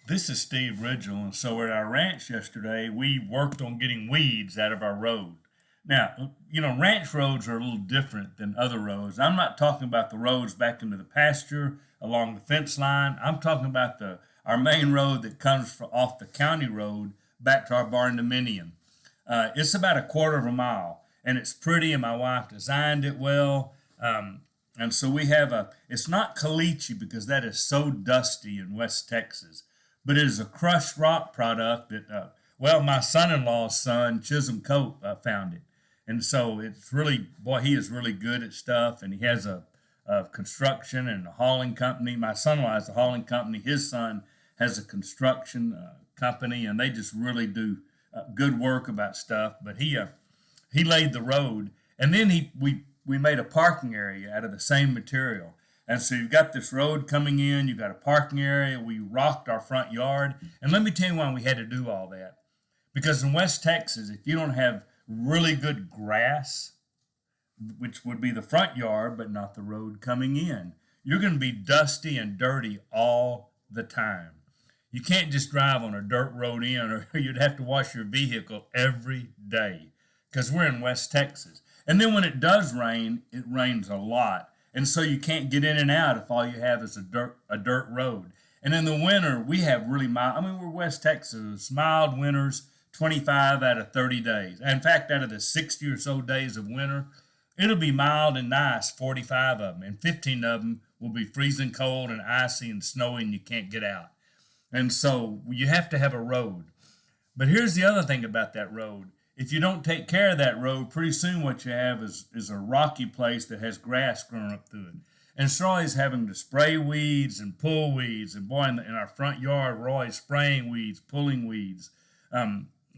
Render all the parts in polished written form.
This is Steve Ridgel, and so at our ranch yesterday, we worked on getting weeds out of our road. Now, ranch roads are a little different than other roads. I'm not talking about the roads back into the pasture along the fence line. I'm talking about the our main road that comes off the county road back to our barn dominium. It's about a quarter of a mile, and it's pretty, and my wife designed it well. And so we have it's not caliche because that is so dusty in West Texas, but it is a crushed rock product that, my son-in-law's son, Chisholm Cope, found it. And so it's really, boy, he is really good at stuff, and he has a construction and a hauling company. My son-in-law has a hauling company. His son has a construction company, and they just really do good work about stuff. But he laid the road, and then we made a parking area out of the same material. And so you've got this road coming in, you've got a parking area. We rocked our front yard, and let me tell you why we had to do all that. Because in West Texas, if you don't have really good grass, which would be the front yard, but not the road coming in, you're going to be dusty and dirty all the time. You can't just drive on a dirt road in, or you'd have to wash your vehicle every day because we're in West Texas. And then when it does rain, it rains a lot. And so you can't get in and out if all you have is a dirt road. And in the winter, we have really mild, we're West Texas, mild winters, 25 out of 30 days. In fact, out of the 60 or so days of winter, it'll be mild and nice, 45 of them. And 15 of them will be freezing cold and icy and snowy and you can't get out. And so you have to have a road. But here's the other thing about that road. If you don't take care of that road, pretty soon what you have is a rocky place that has grass growing up through it. And so always having to spray weeds and pull weeds. And boy, in our front yard, we're always spraying weeds, pulling weeds.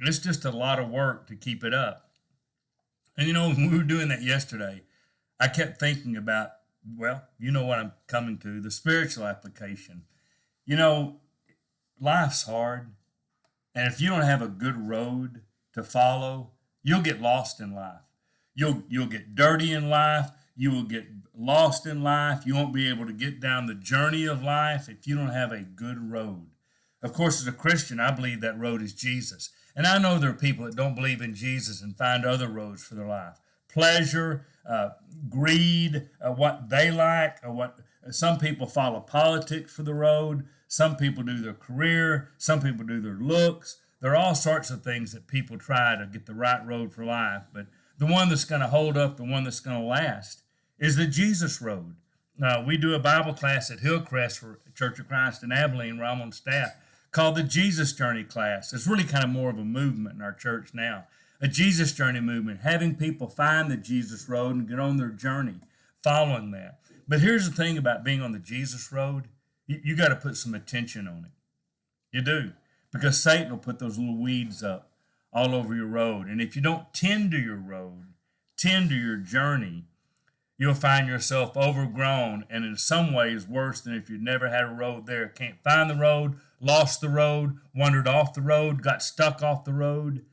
It's just a lot of work to keep it up. And when we were doing that yesterday, I kept thinking about, you know what I'm coming to, the spiritual application. Life's hard. And if you don't have a good road to follow, you'll get lost in life. You'll get dirty in life. You will get lost in life. You won't be able to get down the journey of life if you don't have a good road. Of course, as a Christian, I believe that road is Jesus. And I know there are people that don't believe in Jesus and find other roads for their life. Pleasure, greed, what they like, what some people follow politics for the road. Some people do their career. Some people do their looks. There are all sorts of things that people try to get the right road for life. But the one that's going to hold up, the one that's going to last, is the Jesus road. We do a Bible class at Hillcrest for Church of Christ in Abilene, where I'm on staff, called the Jesus Journey class. It's really kind of more of a movement in our church now, a Jesus Journey movement, having people find the Jesus road and get on their journey following that. But here's the thing about being on the Jesus road. You got to put some attention on it. You do. Because Satan will put those little weeds up all over your road. And if you don't tend to your road, tend to your journey, you'll find yourself overgrown and in some ways worse than if you'd never had a road there. Can't find the road, lost the road, wandered off the road, got stuck off the road.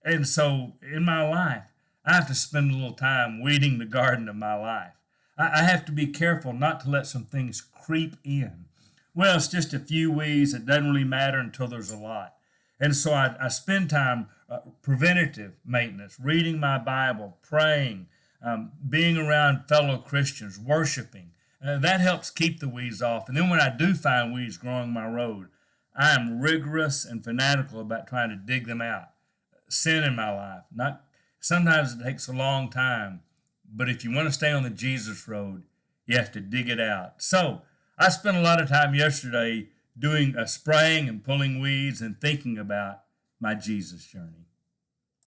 And so in my life, I have to spend a little time weeding the garden of my life. I have to be careful not to let some things creep in. Well, it's just a few weeds. It doesn't really matter until there's a lot. And so I spend time preventative maintenance, reading my Bible, praying, being around fellow Christians, worshiping. That helps keep the weeds off. And then when I do find weeds growing my road, I am rigorous and fanatical about trying to dig them out. Sin in my life. Sometimes it takes a long time, but if you want to stay on the Jesus road, you have to dig it out. So I spent a lot of time yesterday doing spraying and pulling weeds and thinking about my Jesus journey.